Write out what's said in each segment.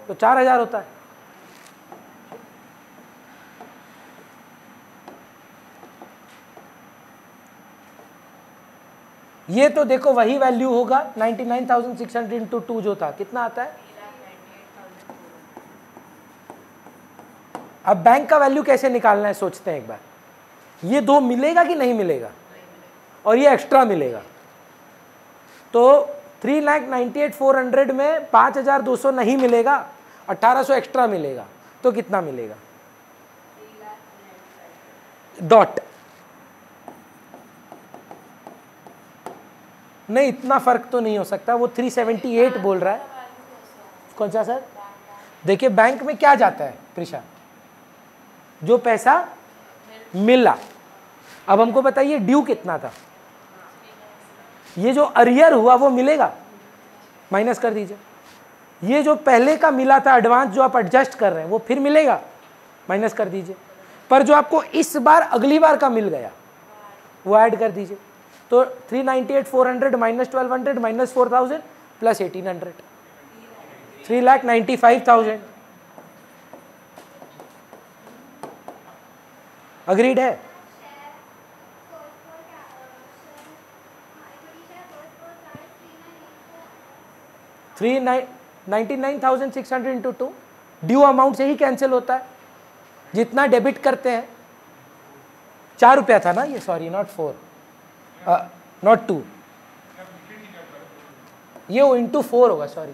तो 4000 होता है। ये तो देखो वही वैल्यू होगा 99,600 इंटू 2 जो था, कितना आता है? अब बैंक का वैल्यू कैसे निकालना है सोचते हैं एक बार। ये 2 मिलेगा कि नहीं मिलेगा, और ये एक्स्ट्रा मिलेगा, तो 3,98,400 में 5,200 नहीं मिलेगा, 1,800 एक्स्ट्रा मिलेगा, तो कितना मिलेगा? डॉट नहीं, इतना फर्क तो नहीं हो सकता, वो 378 बोल रहा है। कौन सा सर? देखिए बैंक में क्या जाता है प्रिशा, जो पैसा मिला। अब हमको बताइए ड्यू कितना था, ये जो अरियर हुआ वो मिलेगा, माइनस कर दीजिए। ये जो पहले का मिला था एडवांस जो आप एडजस्ट कर रहे हैं वो फिर मिलेगा, माइनस कर दीजिए। पर जो आपको इस बार अगली बार का मिल गया वो ऐड कर दीजिए। तो 398,400 माइनस 1200 माइनस 4000 प्लस 1800, 3,95,000। अग्रीड है? थ्री 99,600 इंटू 2 ड्यू अमाउंट से ही कैंसिल होता है, जितना डेबिट करते हैं। 4 रुपया था ना ये, सॉरी नॉट 4 नॉट 2, ये इंटू 4 होगा, सॉरी।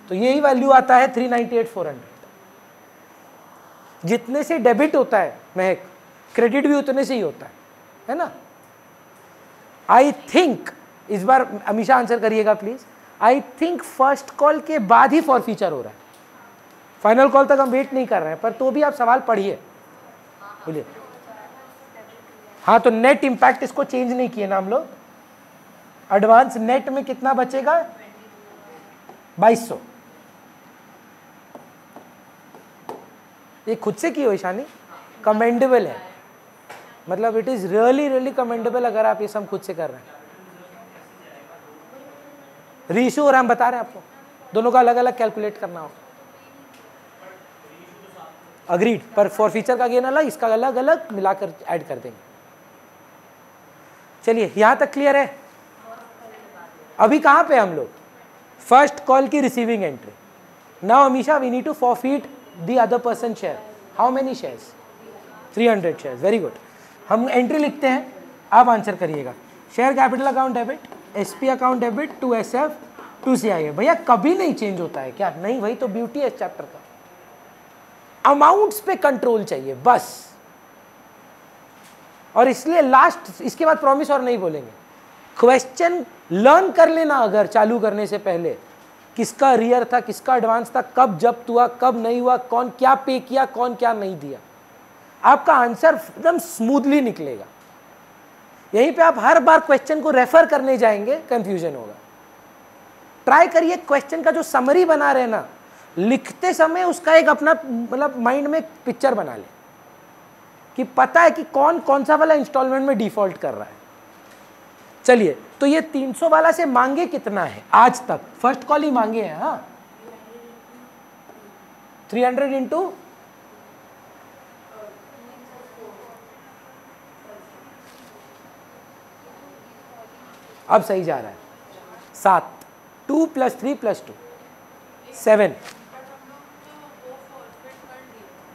तो यही वैल्यू आता है 398,400। जितने से डेबिट होता है महक, क्रेडिट भी उतने से ही होता है ना। आई थिंक इस बार अमीशा आंसर करिएगा please. I think first call के बाद ही फॉर फीचर हो रहा है, फाइनल कॉल तक हम वेट नहीं कर रहे हैं, पर तो भी आप सवाल पढ़िए, बोलिए। हाँ, तो नेट इंपैक्ट इसको चेंज नहीं किए ना हम लोग। एडवांस नेट में कितना बचेगा? 2200। ये खुद से की हो ईशानी, कमेंडेबल है, मतलब it is really really commendable अगर आप ये सब खुद से कर रहे हैं। रीइशू और हम बता रहे हैं आपको, दोनों का अलग अलग कैलकुलेट करना हो। अग्रीड, पर फॉर फीचर का गेन अलग, इसका अलग अलग मिलाकर ऐड कर देंगे। चलिए यहां तक क्लियर है। अभी कहां पे हम लोग? फर्स्ट कॉल की receiving entry. Now Amisha we need to forfeit the other person share. How many shares? 300 shares. Very good. हम एंट्री लिखते हैं, आप आंसर करिएगा। Share capital account debit, SP account debit to SF to CIA. भैया कभी नहीं change होता है क्या? नहीं, वही तो ब्यूटी है इस चैप्टर का। अमाउंट्स पे कंट्रोल चाहिए बस, और इसलिए लास्ट, इसके बाद प्रॉमिस और नहीं बोलेंगे। क्वेश्चन लर्न कर लेना अगर चालू करने से पहले, किसका रियर था, किसका एडवांस था, कब जब्त हुआ, कब नहीं हुआ, कौन क्या पे किया, कौन क्या नहीं दिया, आपका आंसर एकदम स्मूथली निकलेगा। यहीं पे आप हर बार क्वेश्चन को रेफर करने जाएंगे, कंफ्यूजन होगा। ट्राई करिए क्वेश्चन का जो समरी बना रहे ना, लिखते समय उसका एक अपना मतलब माइंड में पिक्चर बना ले कि पता है कि कौन कौन सा वाला इंस्टॉलमेंट में डिफॉल्ट कर रहा है। चलिए, तो ये 300 वाला से मांगे कितना है आज तक? फर्स्ट कॉल ही मांगे हैं। हाँ, 300 इंटू अब सही जा रहा है 7, 2 + 3 + 2 7।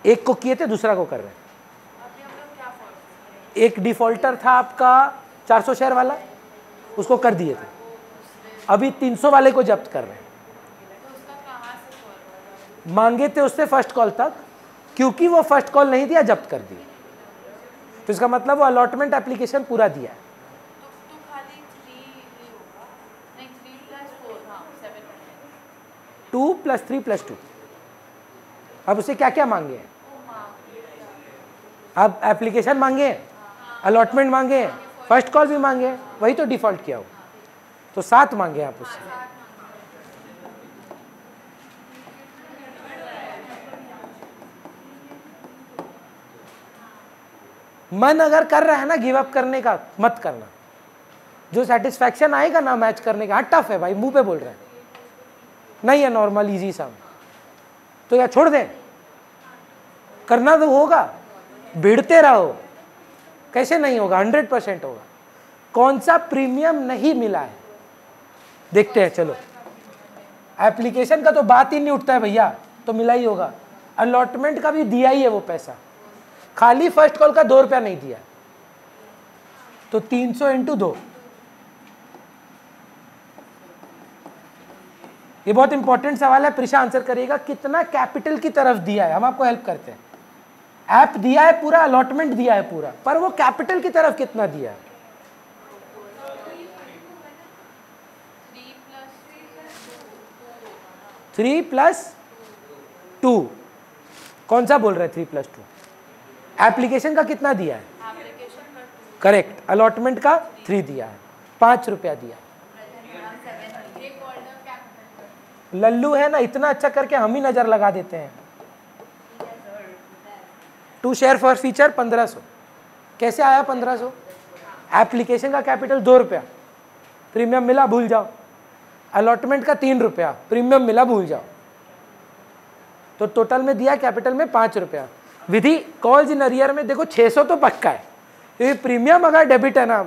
एक को किए थे, दूसरा को कर रहे हैं। एक डिफॉल्टर था आपका 400 शेयर वाला, उसको कर दिए थे। अभी 300 वाले को जब्त कर रहे हैं। मांगे थे उससे फर्स्ट कॉल तक, क्योंकि वो फर्स्ट कॉल नहीं दिया, जब्त कर दिया। तो इसका मतलब वो अलॉटमेंट एप्लीकेशन पूरा दिया है। 2 + 3 + 2। अब उसे क्या क्या मांगे हैं? अब एप्लीकेशन मांगे, अलॉटमेंट मांगे, फर्स्ट कॉल भी मांगे, वही तो डिफॉल्ट किया हो। तो 7 मांगे आप उससे। मन अगर कर रहा है ना गिव अप करने का, मत करना। जो सेटिस्फैक्शन आएगा ना मैच करने का, टफ है भाई, मुंह पे बोल रहे हैं, नहीं है नॉर्मल इजी सा। तो या छोड़ दें? करना तो होगा, भिड़ते रहो। कैसे नहीं होगा? 100% होगा। कौन सा प्रीमियम नहीं मिला है देखते हैं। चलो, एप्लीकेशन का तो बात ही नहीं उठता है भैया, तो मिला ही होगा। अलॉटमेंट का भी दिया ही है वो पैसा, खाली फर्स्ट कॉल का 2 रुपया नहीं दिया, तो 300 × 2। ये बहुत इंपॉर्टेंट सवाल है, प्रिशा आंसर करिएगा। कितना कैपिटल की तरफ दिया है? हम आपको हेल्प करते हैं। ऐप दिया है पूरा, अलॉटमेंट दिया है पूरा, पर वो कैपिटल की तरफ कितना दिया है? 3 + 2। कौन सा बोल रहे हैं 3 + 2? एप्लीकेशन का कितना दिया है? करेक्ट। अलॉटमेंट का 3 दिया है, 5 रुपया दिया। लल्लू है ना, इतना अच्छा करके हम ही नजर लगा देते हैं। 2 शेयर फॉर फीचर 1500। कैसे आया 1500? एप्लीकेशन का कैपिटल 2 रुपया, प्रीमियम मिला भूल जाओ। अलॉटमेंट का 3 रुपया, प्रीमियम मिला भूल जाओ। तो टोटल में दिया कैपिटल में 5 रुपया। विधि कॉल्स इन अरियर में देखो 600 तो पक्का है, ये प्रीमियम अगर डेबिट है ना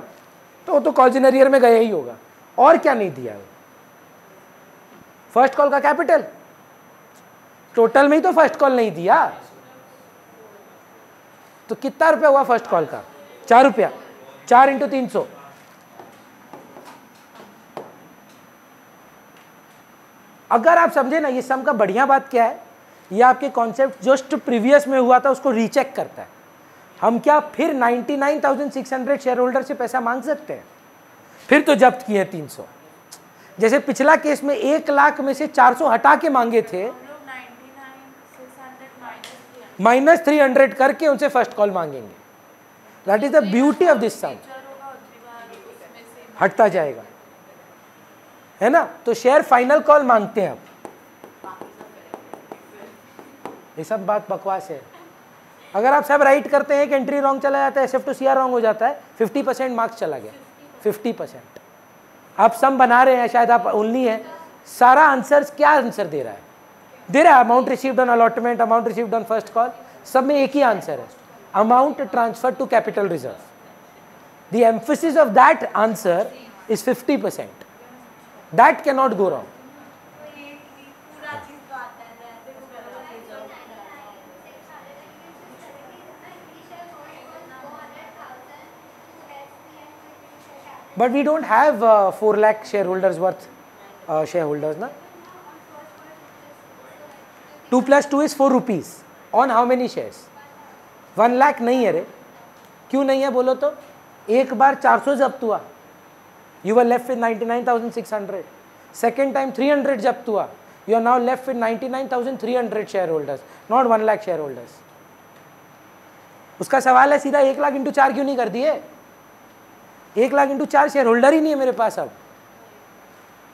तो कॉल्स इन अरियर में गया ही होगा। और क्या नहीं दिया है? फर्स्ट कॉल का कैपिटल, टोटल में ही तो फर्स्ट कॉल नहीं दिया, तो कितना रुपया हुआ फर्स्ट कॉल का? 4 रुपया। 4 × 300, अगर आप समझे ना, ये सम का बढ़िया बात क्या है, ये आपके कॉन्सेप्ट जस्ट प्रीवियस में हुआ था उसको रीचेक करता है। हम क्या फिर 99,600 शेयर होल्डर से पैसा मांग सकते हैं? फिर तो जब्त किए 300। जैसे पिछला केस में 1 लाख में से 400 हटा के मांगे थे, -300 करके उनसे फर्स्ट कॉल मांगेंगे। That is the beauty of this sum. हटता जाएगा, है ना? तो शेयर फाइनल कॉल मांगते हैं अब। ये सब बात बकवास है। अगर आप सब राइट करते हैं कि एंट्री रॉन्ग चला जाता है, SF to CR रॉन्ग हो जाता है, 50% मार्क्स चला गया। 50% आप सम बना रहे हैं, शायद आप ओनली हैं। सारा आंसर क्या आंसर दे रहा है? दे रहा है amount received on allotment, amount received on first call, सब में एक ही आंसर है, amount transfer to capital reserve. The emphasis of that answer is 50%। That can not go wrong. But we don't have 4 lakh shareholders worth shareholders, na? 2 + 2 is 4 rupees on how many shares? 1 lakh नहीं है रे। क्यों नहीं है बोलो तो? एक बार 400 जब्त हुआ, you were left with 99,600. Second time 300 जब्त हुआ, you are now left with 99,300 shareholders, not 1 lakh shareholders. उसका सवाल है सीधा 1 लाख × 4 क्यों नहीं कर दिए? 1 लाख × 4 शेयर होल्डर ही नहीं है मेरे पास। अब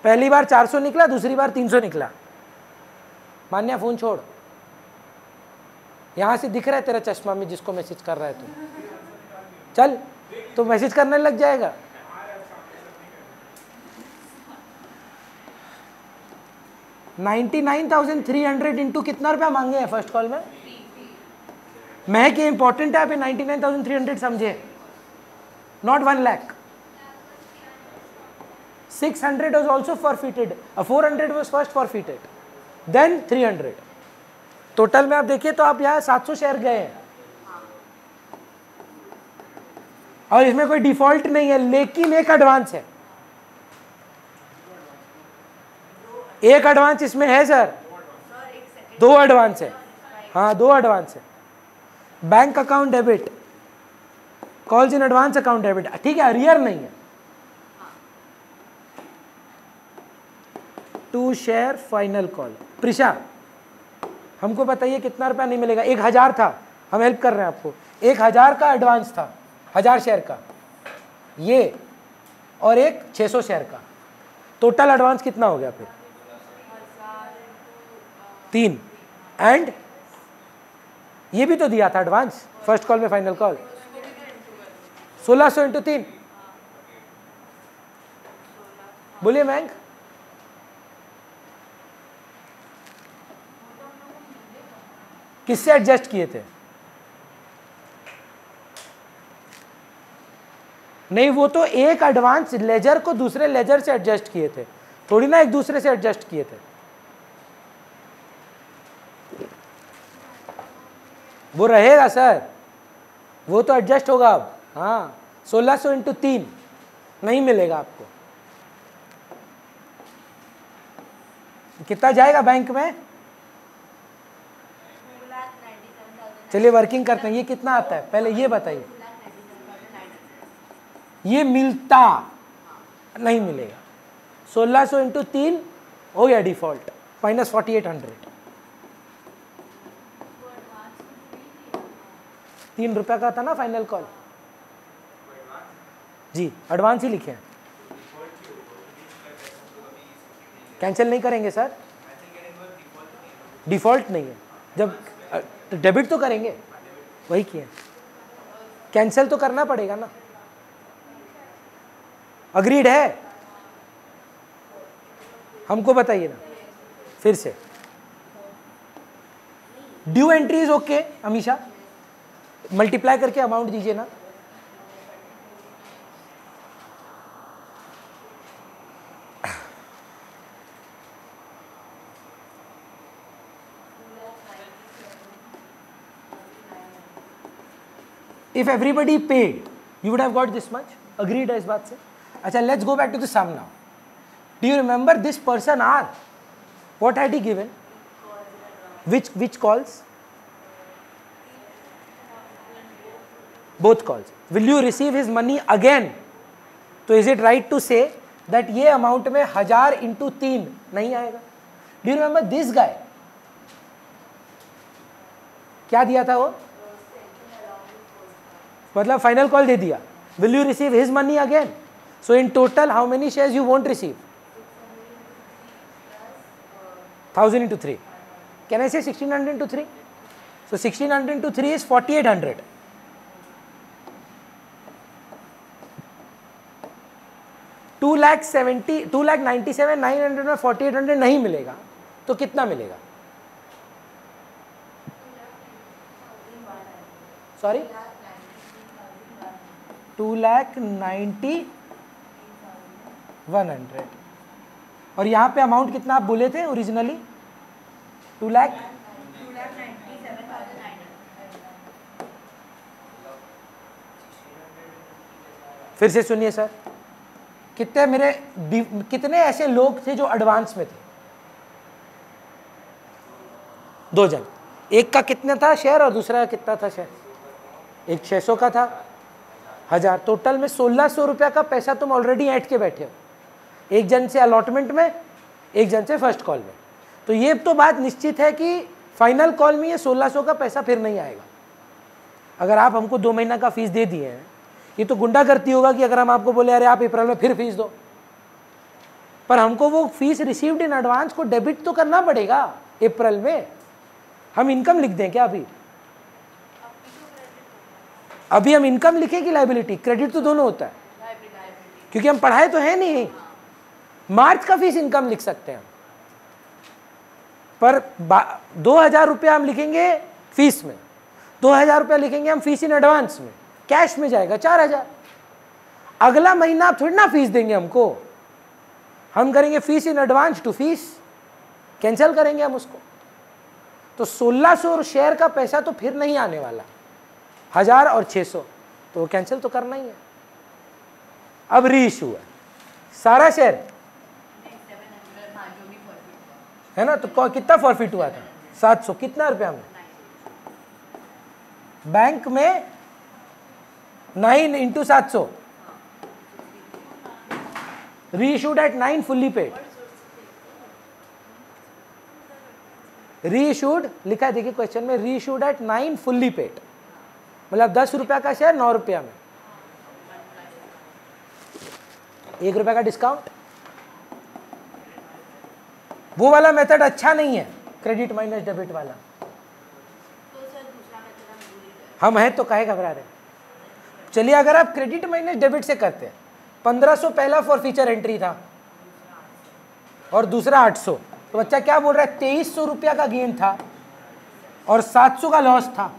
पहली बार 400 निकला, दूसरी बार 300 निकला। मान्या फोन छोड़, यहां से दिख रहा है तेरा चश्मा में जिसको मैसेज कर रहा है तू, चल तो मैसेज करने लग जाएगा। $99,300 इंटू कितना रुपया मांगे हैं फर्स्ट कॉल में? मैं क्या इंपॉर्टेंट है आप 99,300 समझे, not 1 lakh. 600 was also forfeited. 400 was first forfeited, then 300. Total में आप देखिए तो आप यहाँ 700 शेयर गए हैं, और इसमें कोई डिफॉल्ट नहीं है, लेकिन एक एडवांस है। एक एडवांस इसमें है सर, 2 एडवांस है। हाँ 2 एडवांस है। Bank account debit, calls in advance account debit, ठीक है, अरियर नहीं है। 2 शेयर फाइनल कॉल। प्रिशा हमको बताइए कितना रुपया नहीं मिलेगा? 1000 था, हम हेल्प कर रहे हैं आपको। 1000 का एडवांस था, 1000 शेयर का ये, और एक 600 शेयर का। टोटल एडवांस कितना हो गया फिर? 3। एंड ये भी तो दिया था एडवांस फर्स्ट कॉल में, फाइनल कॉल 1600 × 3। बोलिए मैंग। किससे एडजस्ट किए थे? नहीं, वो तो एक एडवांस लेजर को दूसरे लेजर से एडजस्ट किए थे, थोड़ी ना एक दूसरे से एडजस्ट किए थे। वो रहेगा सर, वो तो एडजस्ट होगा अब। हाँ, 1600 इंटू 3 नहीं मिलेगा आपको। कितना जाएगा बैंक में? चलिए वर्किंग करते हैं, ये कितना आता है पहले ये बताइए। ये मिलता नहीं मिलेगा। 1600 इंटू 3 हो गया डिफॉल्ट, माइनस 4800। 3 रुपया का था ना फाइनल कॉल जी, एडवांस ही लिखे हैं। कैंसिल नहीं करेंगे सर, डिफॉल्ट नहीं है। जब डेबिट तो करेंगे, वही किए, कैंसिल तो करना पड़ेगा ना। अग्रीड है? हमको बताइए ना फिर से। Due entry is okay Amisha, multiply करके अमाउंट दीजिए ना। If everybody paid, you would have got this much. Agreed है इस बात से? अच्छा, let's go back to the sum now. Do you remember this person R? What had he given? Which calls? Both calls. Will you receive his money again? तो is it right to say that ये amount में 1000 into 3 नहीं आएगा? Do you remember this guy? क्या दिया था वो? मतलब फाइनल कॉल दे दिया। Will you receive his money again? So in total, how many shares you won't receive? 1000 into 3. Can I say 1600 into 3? So 1600 into 3 is 4800. To lakh 97,900 में 4800 नहीं मिलेगा, तो कितना मिलेगा? सॉरी, 2,90,100। और यहाँ पे अमाउंट कितना आप बोले थे ओरिजिनली? 2 लाख। फिर से सुनिए सर, कितने ऐसे लोग थे जो एडवांस में थे? 2 जन। एक का कितना था शेयर और दूसरा का कितना था शेयर? एक 600 का था, 1000। टोटल में 1600 रुपया का पैसा तुम ऑलरेडी ऐंठ के बैठे हो, एक जन से अलॉटमेंट में, एक जन से फर्स्ट कॉल में। तो ये तो बात निश्चित है कि फाइनल कॉल में ये 1600 का पैसा फिर नहीं आएगा। अगर आप हमको 2 महीना का फीस दे दिए हैं, ये तो गुंडागर्दी होगा कि अगर हम आपको बोले अरे आप अप्रैल में फिर फीस दो, पर हमको वो फीस रिसीव्ड इन एडवांस को डेबिट तो करना पड़ेगा अप्रैल में। हम इनकम लिख दें क्या अभी? अभी हम इनकम लिखे कि लायबिलिटी? क्रेडिट तो दोनों होता है, क्योंकि हम पढ़ाए तो है नहीं। मार्च का फीस इनकम लिख सकते हैं, पर 2000 रुपया हम लिखेंगे फीस में, 2000 रुपया लिखेंगे हम फीस इन एडवांस में, कैश में जाएगा 4000। अगला महीना आप थोड़ी ना फीस देंगे हमको, हम करेंगे fees in advance to fees, cancel करेंगे हम उसको। तो 1600 शेयर का पैसा तो फिर नहीं आने वाला, 1000 और 600 तो वो कैंसिल तो करना ही है। अब री इशू है सारा शेयर, है ना? तो कितना फॉरफिट हुआ था? 700। कितना रुपया में? बैंक में 9 इंटू 700, री इशूड एट 9 फुल्ली पेड। री इशूड लिखा है, देखिए क्वेश्चन में, री इशूड एट 9 फुल्ली पेड, मतलब 10 रुपया का शेयर 9 रुपया में, 1 रुपया का डिस्काउंट। वो वाला मेथड अच्छा नहीं है, क्रेडिट माइनस डेबिट वाला। हम हैं तो काहे घबरा रहे? चलिए, अगर आप क्रेडिट माइनस डेबिट से करते हैं, 1500 पहला फॉर फीचर एंट्री था और दूसरा 800, तो बच्चा क्या बोल रहा है? 2300 रुपया का गेन था, और 700 का लॉस था।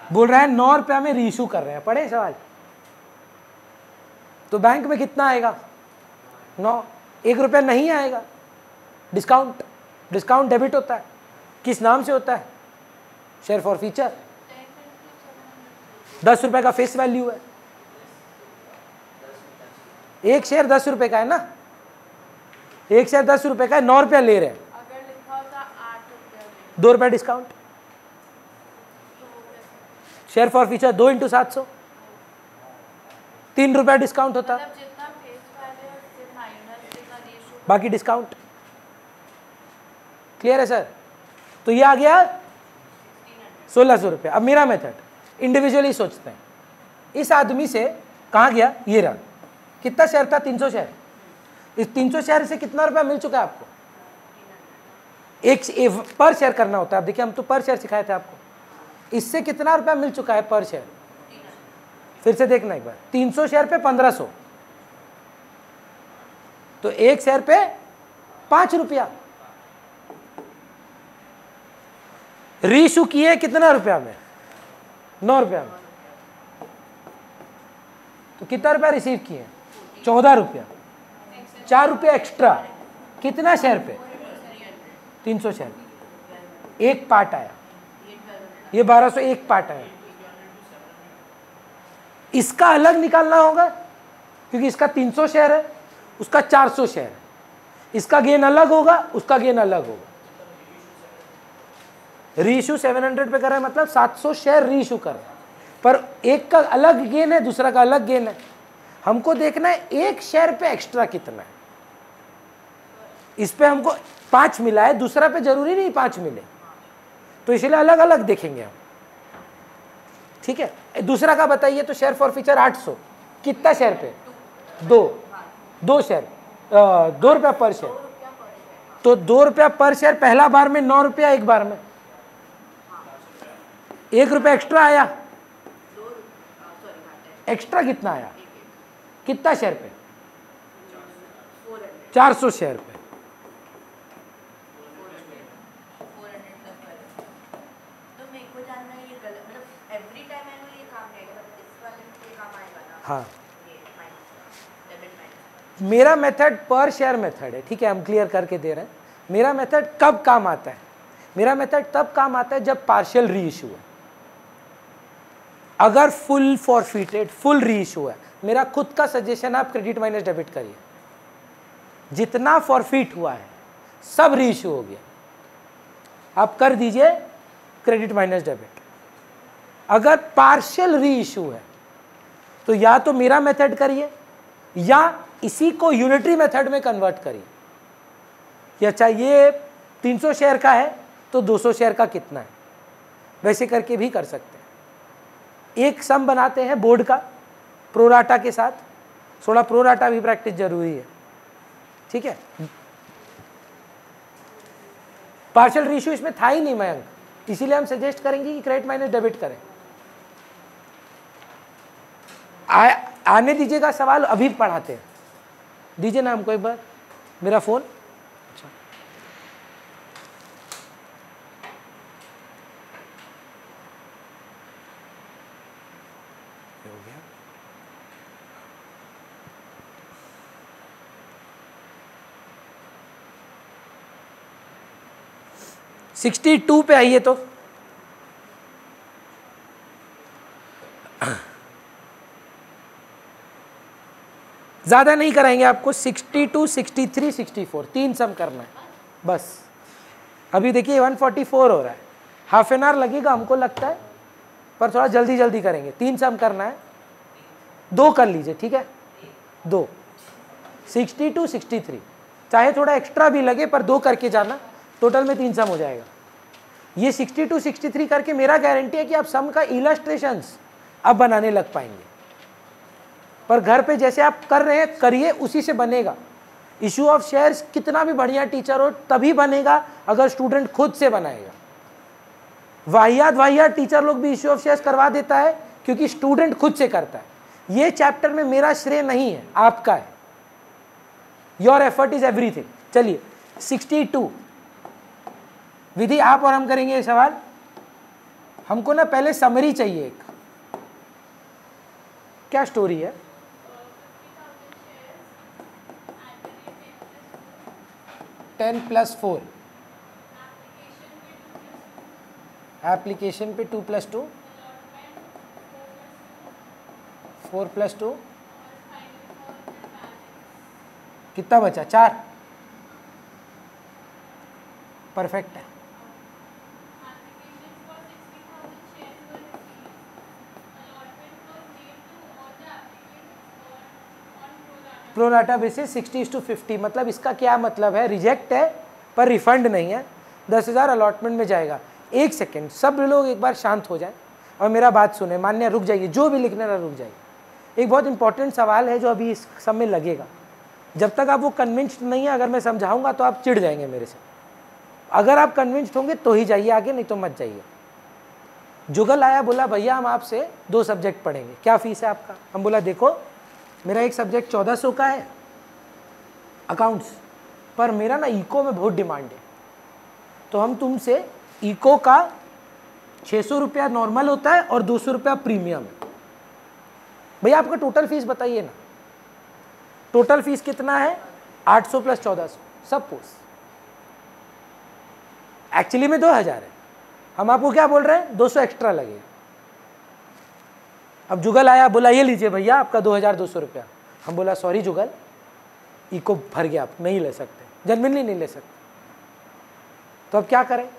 बोल रहा है 9 रुपया में रीइशू कर रहे हैं। पढ़े सवाल? तो बैंक में कितना आएगा? 9। 1 रुपया नहीं आएगा। डिस्काउंट, डिस्काउंट डेबिट होता है। किस नाम से होता है? Share for feature. 10 रुपए का फेस वैल्यू है। एक शेयर 10 रुपए का है ना, एक शेयर 10 रुपए का है, 9 रुपया ले रहे हैं। अगर लिखा होता 8 रुपया 2 रुपया डिस्काउंट। शेयर फॉर फीचर 2 × 700, 3 रुपया डिस्काउंट होता, मतलब जितना फेस वैल्यू है उससे माइनस जितना रेशियो बाकी डिस्काउंट। क्लियर है सर? तो ये आ गया 1600 रुपया। अब मेरा मेथड इंडिविजुअली सोचते हैं। इस आदमी से कहाँ गया? ये रहा। कितना शेयर था? 300 शेयर। इस 300 शेयर से कितना रुपया मिल चुका है आपको? एक पर शेयर करना होता है। अब देखिए हम तो पर शेयर सिखाए थे आपको। इससे कितना रुपया मिल चुका है पर शेयर? फिर से देखना एक बार। 300 शेयर पे 1500, तो एक शेयर पे 5 रुपया। रीइशू किए कितना रुपया में? 9 रुपया में। तो कितना रुपया रिसीव किए? 14 रुपया। 4 रुपया एक्स्ट्रा। कितना शेयर पे? 300 शेयर। एक पार्ट आया, ये 1200 एक पार्ट आया। इसका अलग निकालना होगा क्योंकि इसका 300 शेयर है, उसका 400 शेयर है। इसका गेन अलग होगा, उसका गेन अलग होगा। रीइशू 700 पे कर रहे हैं, मतलब 700 शेयर रीइशू कर रहे हैं, पर एक का अलग गेन है, दूसरा का अलग गेन है। हमको देखना है एक शेयर पे एक्स्ट्रा कितना है। इस पे हमको 5 मिला है, दूसरा पे जरूरी नहीं 5 मिले, तो इसलिए अलग अलग देखेंगे हम। ठीक है, दूसरा का बताइए। तो शेयर फॉर फीचर 800, कितना शेयर पे? 2 शेयर, 2 रुपया पर शेयर। तो 2 रुपया पर शेयर पहला बार में, 9 रुपया एक बार में। 1 रुपया एक्स्ट्रा आया। एक्स्ट्रा कितना आया? कितना शेयर पे? 400 शेयर पे। हाँ, मेरा मेथड पर शेयर मेथड है। ठीक है, हम क्लियर करके दे रहे हैं। मेरा मेथड कब काम आता है? मेरा मेथड तब काम आता है जब पार्शियल रीइशू है। अगर फुल फॉरफिटेड, फुल रीइशू है, मेरा खुद का सजेशन, आप क्रेडिट माइनस डेबिट करिए। जितना फॉरफिट हुआ है सब रीइशू हो गया, आप कर दीजिए क्रेडिट माइनस डेबिट। अगर पार्शियल रीइशू है तो या तो मेरा मेथड करिए या इसी को यूनिटरी मेथड में कन्वर्ट करिए। या चाहिए 300 शेयर का है तो 200 शेयर का कितना है, वैसे करके भी कर सकते हैं। एक सम बनाते हैं बोर्ड का प्रोराटा के साथ। थोड़ा प्रोराटा भी प्रैक्टिस जरूरी है। ठीक है, पार्शियल रीइशू इसमें था ही नहीं मयंक, इसीलिए हम सजेस्ट करेंगे कि क्रेडिट माइनस डेबिट करें। आने दीजिएगा सवाल, अभी पढ़ाते हैं। दीजिए ना हमको एक बार मेरा फोन। अच्छा, हो गया। सिक्सटी 62 पे आइए। तो ज़्यादा नहीं कराएंगे आपको। 62, 63, 64 3 सम करना है बस। अभी देखिए 144 हो रहा है, हाफ एन आवर लगेगा हमको लगता है, पर थोड़ा जल्दी जल्दी करेंगे। 3 सम करना है, 2 कर लीजिए। ठीक है, 2 62, 63, चाहे थोड़ा एक्स्ट्रा भी लगे पर 2 करके जाना, टोटल में 3 सम हो जाएगा। ये 62, 63 करके मेरा गारंटी है कि आप सम का इलस्ट्रेशंस अब बनाने लग पाएंगे। पर घर पे जैसे आप कर रहे हैं करिए, उसी से बनेगा। इशू ऑफ शेयर्स कितना भी बढ़िया टीचर हो तभी बनेगा अगर स्टूडेंट खुद से बनाएगा। वाहियात टीचर लोग भी इशू ऑफ शेयर्स करवा देता है क्योंकि स्टूडेंट खुद से करता है। ये चैप्टर में मेरा श्रेय नहीं है, आपका है। Your effort is everything. चलिए 62। विधि आप और हम करेंगे ये सवाल। हमको ना पहले समरी चाहिए एक, क्या स्टोरी है? 10 + 4 एप्लीकेशन पे 2 + 2 4 + 2 कितना बचा? 4। परफेक्ट है। प्रोराटा बेसिस 60:50, मतलब इसका क्या मतलब है? रिजेक्ट है पर रिफंड नहीं है, 10,000 अलॉटमेंट में जाएगा। एक सेकेंड, सब लोग एक बार शांत हो जाएं और मेरा बात सुने। मान्य रुक जाइए, जो भी लिखने रहा रुक जाइए। एक बहुत इंपॉर्टेंट सवाल है जो अभी इस समय लगेगा। जब तक आप वो कन्विंस्ड नहीं है, अगर मैं समझाऊंगा तो आप चिढ़ जाएंगे मेरे से। अगर आप कन्विंस्ड होंगे तो ही जाइए आगे, नहीं तो मत जाइए। जुगल आया, बोला भैया हम आपसे 2 सब्जेक्ट पढ़ेंगे, क्या फीस है आपका? हम बोला देखो मेरा एक सब्जेक्ट 1400 का है अकाउंट्स, पर मेरा ना इको में बहुत डिमांड है, तो हम तुमसे इको का 600 रुपया नॉर्मल होता है और 200 रुपया प्रीमियम है। भैया आपका टोटल फीस बताइए ना। टोटल फीस कितना है? 800 + 1400 सपोज। एक्चुअली में 2000 है, हम आपको क्या बोल रहे हैं? 200 एक्स्ट्रा लगेगा। अब जुगल आया, बोला ये लीजिए भैया आपका 2200 रुपया। हम बोला सॉरी जुगल, इको भर गया, आप नहीं ले सकते, जेन्युइनली नहीं ले सकते। तो अब क्या करें?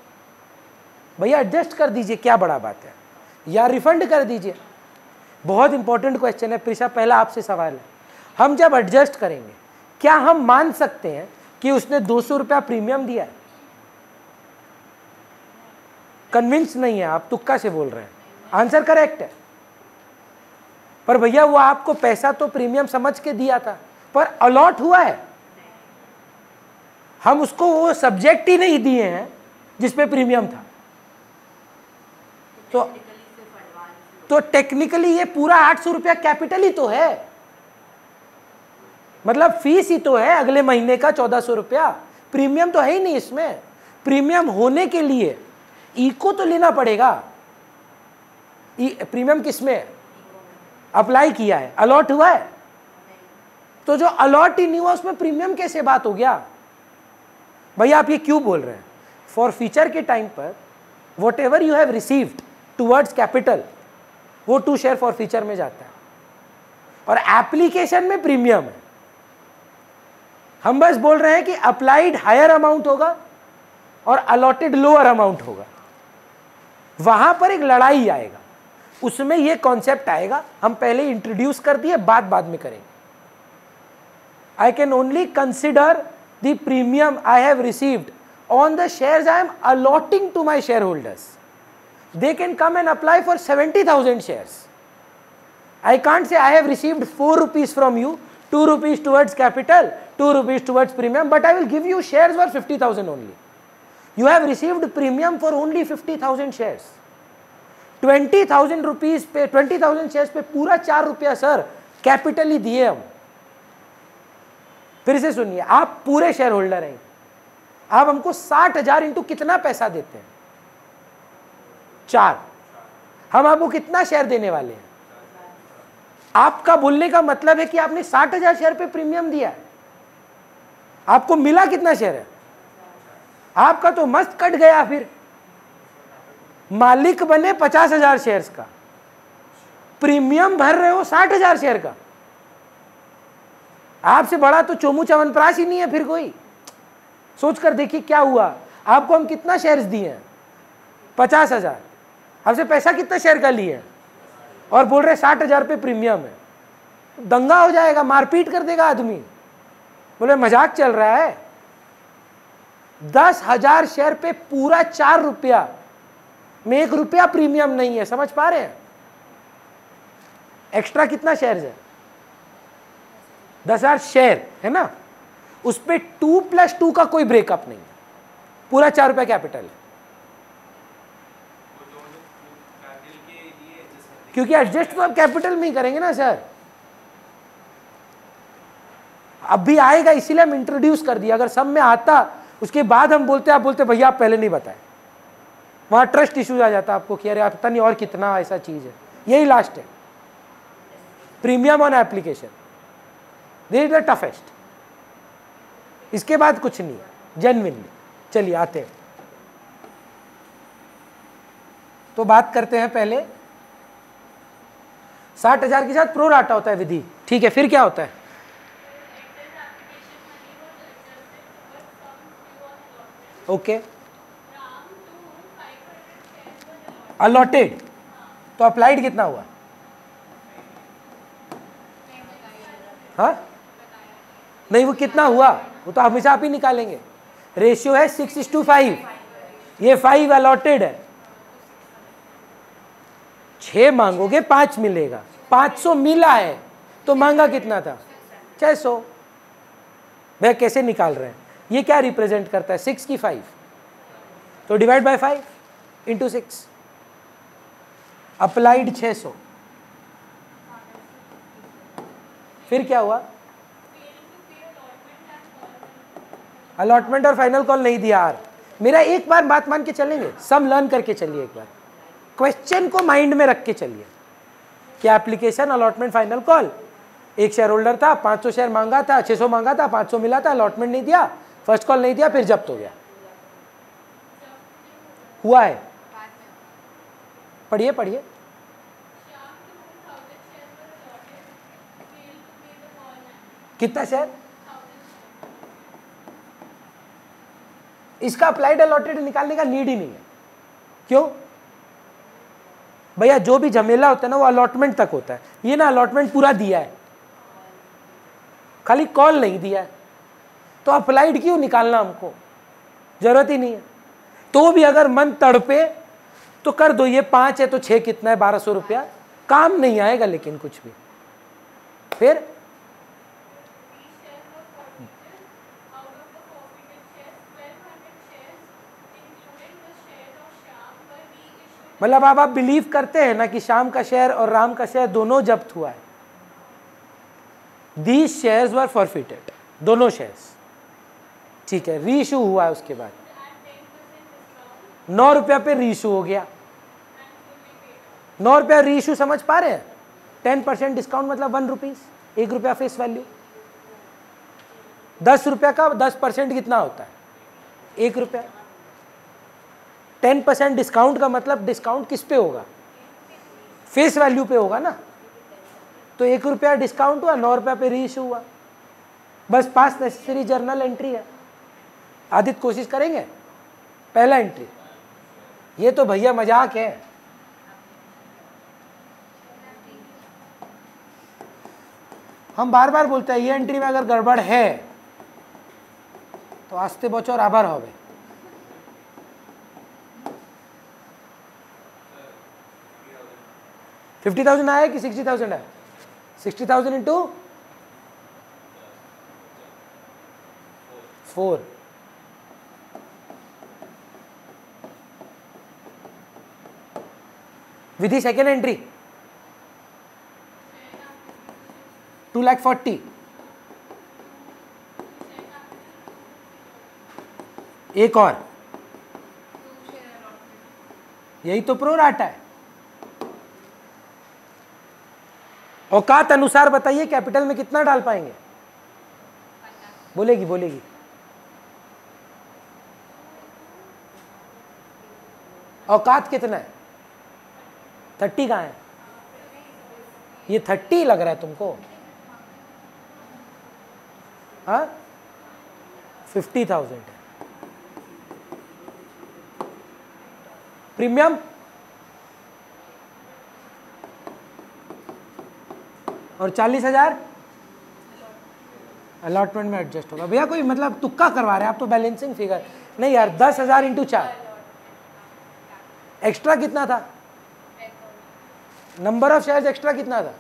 भैया एडजस्ट कर दीजिए, क्या बड़ा बात है, या रिफंड कर दीजिए। बहुत इंपॉर्टेंट क्वेश्चन है प्रिशा, पहला आपसे सवाल है। हम जब एडजस्ट करेंगे, क्या हम मान सकते हैं कि उसने 200 रुपया प्रीमियम दिया है? कन्विंस नहीं है आप, तुक्का से बोल रहे हैं। आंसर करेक्ट है, पर भैया वो आपको पैसा तो प्रीमियम समझ के दिया था, पर अलॉट हुआ है। हम उसको वो सब्जेक्ट ही नहीं दिए हैं जिसपे प्रीमियम था। तो टेक्निकली ये पूरा 800 रुपया कैपिटल ही तो है, मतलब फीस ही तो है अगले महीने का 1400 रुपया। प्रीमियम तो है ही नहीं इसमें। प्रीमियम होने के लिए इको तो लेना पड़ेगा। प्रीमियम किसमें अप्लाई किया है? अलॉट हुआ है। तो जो अलॉट ही नहीं हुआ उसमें प्रीमियम कैसे बात हो गया? भैया आप ये क्यों बोल रहे हैं? फॉर फ्यूचर के टाइम पर what ever you have received towards capital, वो 2 शेयर फॉर फ्यूचर में जाता है, और एप्लीकेशन में प्रीमियम है। हम बस बोल रहे हैं कि अप्लाइड हायर अमाउंट होगा और अलॉटेड लोअर अमाउंट होगा। वहां पर एक लड़ाई आएगा, उसमें ये कॉन्सेप्ट आएगा। हम पहले इंट्रोड्यूस कर दिए, बाद में करेंगे। I can only consider the premium I have received on the shares I am allotting to my share holders. They can come and apply for 70,000 shares. I can't say I have received 4 rupees from you, 2 rupees towards capital, 2 rupees towards premium, but I will give you shares worth 50,000 only. You have received premium for only 50,000 shares. 20,000 rupees पे 20,000 shares पे पूरा 4 रुपया sir capital ही दिए हम। फिर से सुनिए, आप पूरे शेयर होल्डर हैं, आप हमको 60,000 इंटू कितना पैसा देते हैं? 4। हम आपको कितना शेयर देने वाले हैं? आपका बोलने का मतलब है कि आपने 60,000 शेयर पे प्रीमियम दिया है। आपको मिला कितना शेयर है? आपका तो मस्त कट गया। फिर मालिक बने 50,000 शेयर्स का, प्रीमियम भर रहे हो 60,000 शेयर का। आपसे बड़ा तो चोमू च्यवनप्राश ही नहीं है फिर कोई। सोच कर देखिए क्या हुआ। आपको हम कितना शेयर्स दिए हैं? 50,000। आपसे पैसा कितना शेयर का लिए और बोल रहे 60,000 पे प्रीमियम है। दंगा हो जाएगा, मारपीट कर देगा आदमी। बोले मजाक चल रहा है। 10,000 शेयर पे पूरा 4 रुपया में 1 रुपया प्रीमियम नहीं है। समझ पा रहे हैं? एक्स्ट्रा कितना शेयर्स है? 10,000 शेयर है ना, उस पे 2 + 2 का कोई ब्रेकअप नहीं है, पूरा 4 रुपया कैपिटल है। क्योंकि एडजस्ट तो आप कैपिटल में ही करेंगे ना सर। अब भी आएगा, इसीलिए हम इंट्रोड्यूस कर दिया। अगर सब में आता उसके बाद हम बोलते, आप बोलते भैया आप पहले नहीं बताए, वहाँ ट्रस्ट इश्यूज आ जाता है आपको कि अरे पता नहीं और कितना ऐसा चीज़ है। यही लास्ट है, premium on application, this is the toughest. इसके बाद कुछ नहीं है जेन्युइनली। चलिए आते हैं, तो बात करते हैं पहले 60,000 के साथ प्रो राटा होता है विधि, ठीक है। फिर क्या होता है? ओके, अलॉटेड, तो अप्लाइड कितना हुआ? हाँ नहीं, वो कितना हुआ वो तो हमेशा आप ही निकालेंगे। रेशियो है 6:5, ये 5 अलॉटेड है, 6 मांगोगे 5 मिलेगा, 500 मिला है तो मांगा कितना था? 600। भैया कैसे निकाल रहे हैं? ये क्या रिप्रेजेंट करता है? 6 की 5, तो डिवाइड बाय 5 इंटू 6, अप्लाइड 600। फिर क्या हुआ? अलॉटमेंट और फाइनल कॉल नहीं दिया यार। मेरा एक बार बात मान के चलेंगे, सब लर्न करके चलिए, एक बार क्वेश्चन को माइंड में रख के चलिए। क्या एप्लीकेशन, अलॉटमेंट, फाइनल कॉल, एक शेयर होल्डर था, 500 शेयर मांगा था, 600 मांगा था, 500 मिला था, अलॉटमेंट नहीं दिया, फर्स्ट कॉल नहीं दिया, फिर जब्त हो गया। हुआ है, पढ़िए पढ़िए। कितना शेयर? इसका अप्लाइड अलॉटेड निकालने का नीड ही नहीं है। क्यों भैया? जो भी झमेला होता है ना वो अलॉटमेंट तक होता है, ये ना अलॉटमेंट पूरा दिया है, खाली कॉल नहीं दिया है, तो अप्लाइड क्यों निकालना? हमको जरूरत ही नहीं है। तो भी अगर मन तड़पे तो कर दो, ये 5 है तो 6 कितना है? 1200 रुपया, काम नहीं आएगा लेकिन कुछ भी। फिर मतलब आप बिलीव करते हैं ना कि शाम का शेयर और राम का शेयर दोनों जब्त हुआ है। दीज शेयर्स वर फॉरफिटेड, दोनों शेयर्स, ठीक है। रीइश्यू हुआ है, उसके बाद 9 रुपया पे रीइश्यू हो गया। 9 रुपया रीइश्यू समझ पा रहे हैं? 10% डिस्काउंट मतलब 1 रुपीज, 1 रुपया फेस वैल्यू। 10 रुपया का 10% कितना होता है? 1 रुपया। 10% डिस्काउंट का मतलब डिस्काउंट किस पे होगा? फेस वैल्यू पे होगा ना। तो 1 रुपया डिस्काउंट हुआ, 9 रुपया पे रीइश्यू हुआ, बस पास नेसेसरी जर्नल एंट्री है। आदित्य कोशिश करेंगे? पहला एंट्री, ये तो भैया मजाक है। हम बार बार बोलते हैं ये एंट्री में अगर गड़बड़ है तो आस्ते बचो और आभार होवे। $50,000 आया कि 60,000 है? 60,000 इंटू 4, विधि सेकेंड एंट्री 2,40,000। एक और, यही तो प्रो राटा है। औकात अनुसार बताइए कैपिटल में कितना डाल पाएंगे? बोलेगी बोलेगी। औकात कितना है? 30 कहाँ है? ये 30 लग रहा है तुमको? हाँ 50,000 है। प्रीमियम और 40,000 अलॉटमेंट में एडजस्ट होगा। भैया कोई मतलब तुक्का करवा रहे हैं आप तो, बैलेंसिंग फिगर नहीं यार। 10,000 इंटू 4, एक्स्ट्रा कितना था? नंबर ऑफ शेयर्स एक्स्ट्रा कितना था?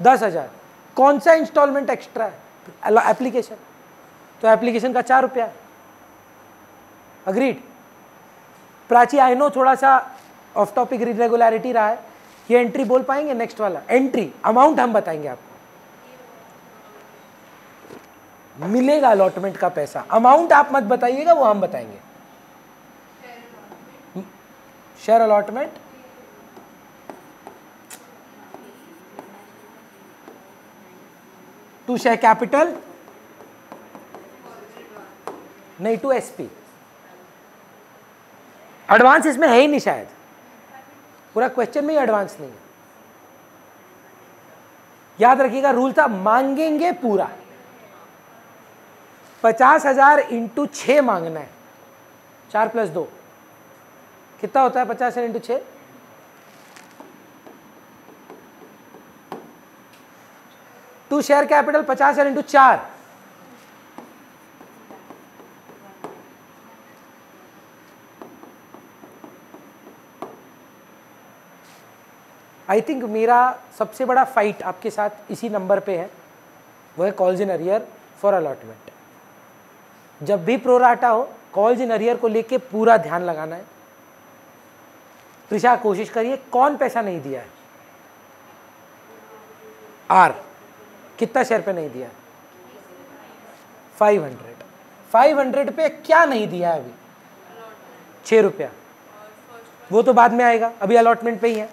10,000। कौन सा इंस्टॉलमेंट एक्स्ट्रा है? एप्लीकेशन, तो एप्लीकेशन का 4 रुपया। अग्रीड? प्राची आई नो थोड़ा सा ऑफ टॉपिक इरेगुलरिटी रहा है, ये एंट्री बोल पाएंगे? नेक्स्ट वाला एंट्री अमाउंट हम बताएंगे आपको। मिलेगा अलॉटमेंट का पैसा। अमाउंट आप मत बताइएगा, वो हम बताएंगे। Share allotment to share capital, नहीं टू एसपी। एडवांस इसमें है ही नहीं शायद, पूरा क्वेश्चन में ही एडवांस नहीं है। याद रखिएगा रूल था मांगेंगे पूरा। 50,000 इंटू 6 मांगना है, 4 + 2 कितना होता है? 50,000 into 6 to share capital 50,000 into 4 I think मेरा सबसे बड़ा फाइट आपके साथ इसी नंबर पे है, वो है calls in arrear for allotment. जब भी प्रोराटा हो, कॉल्स इन अरियर को लेके पूरा ध्यान लगाना है। त्रिशा कोशिश करिए, कौन पैसा नहीं दिया है? आर कितना शेयर पे नहीं दिया है? 500। 500 पे क्या नहीं दिया है अभी? 6 रुपया। वो तो बाद में आएगा, अभी अलॉटमेंट पे ही है।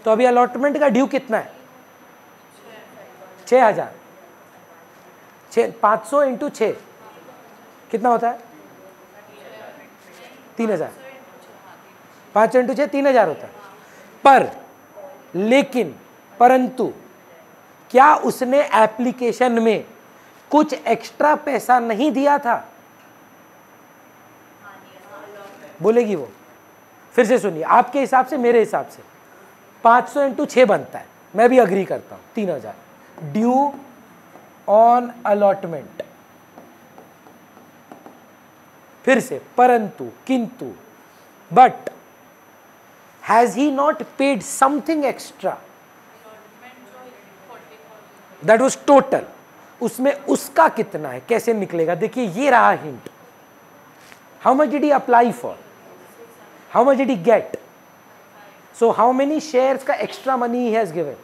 तो अभी अलॉटमेंट का ड्यू कितना है? 6,000। 500 इंटू 6 कितना होता है? 3,000। 500 इंटू 6 3,000 होता है। पर लेकिन परंतु क्या उसने एप्लीकेशन में कुछ एक्स्ट्रा पैसा नहीं दिया था? बोलेगी वो। फिर से सुनिए, आपके हिसाब से, मेरे हिसाब से 500 इंटू 6 बनता है, मैं भी अग्री करता हूं, 3,000 ड्यू ऑन अलॉटमेंट। फिर से परंतु, किंतु, but has he not paid something extra? That was total. उसमें उसका कितना है, कैसे निकलेगा? देखिए ये रहा hint. How much did he apply for? How much did he get? So how many shares का extra money he has given?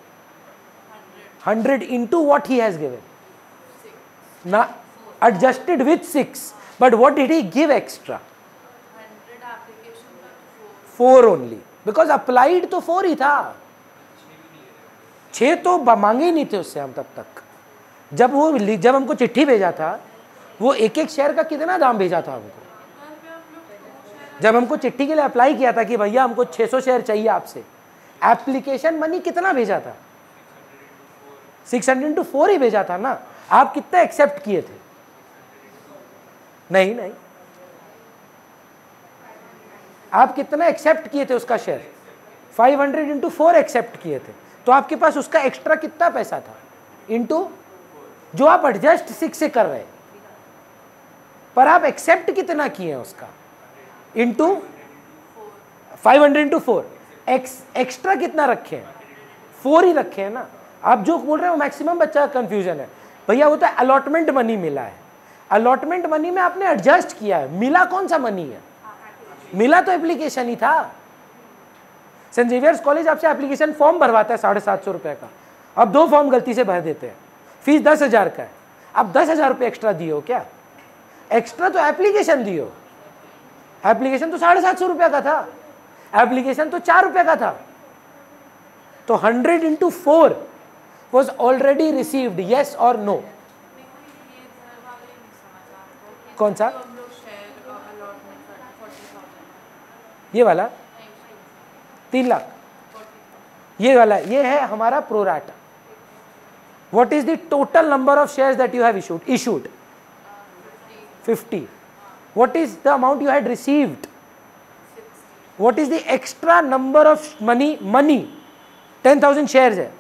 100 into what he has given? Now adjusted with 6. But what did he give extra? 100 application पर 4 only. Because applied तो 4 ही था, 6 तो मांगे ही नहीं थे उससे हम तब तक। जब हमको चिट्ठी भेजा था, वो एक शेयर का कितना दाम भेजा था हमको? जब हमको चिट्ठी के लिए अप्लाई किया था कि भैया हमको 600 शेयर चाहिए आपसे, एप्लीकेशन मनी कितना भेजा था? 600 into 4 ही भेजा था ना। आप कितना एक्सेप्ट किए थे? नहीं नहीं, आप कितना एक्सेप्ट किए थे उसका शेयर? 500 into 4 एक्सेप्ट किए थे। तो आपके पास उसका एक्स्ट्रा कितना पैसा था? इंटू जो आप एडजस्ट 6 से कर रहे, पर आप एक्सेप्ट कितना किए हैं उसका? इंटू 500 into 4 एक्स्ट्रा कितना रखे हैं? 4 ही रखे हैं ना। आप जो बोल रहे हो मैक्सिमम बच्चा का कंफ्यूजन है। भैया वो तो अलॉटमेंट मनी मिला है, अलॉटमेंट मनी में आपने एडजस्ट किया है। मिला कौन सा मनी है? मिला तो एप्लीकेशन ही था। सेंट जेवियर्स कॉलेज आपसे एप्लीकेशन फॉर्म भरवाता है 750 रुपए का, आप 2 फॉर्म गलती से भर देते हैं, फीस 10,000 का है, आप 10,000 रुपये एक्स्ट्रा दिए हो क्या? एक्स्ट्रा तो एप्लीकेशन दिए हो। एप्लीकेशन तो 750 रुपया का था, एप्लीकेशन तो 4 रुपये का था। तो 100 into 4 was already received, yes or no? कौन सा? ये वाला 3 लाख, ये वाला, ये है हमारा pro rata. What is the total number of shares that you have issued? 50. What is the amount you had received? 60. What is the extra number of money? 10,000 shares है,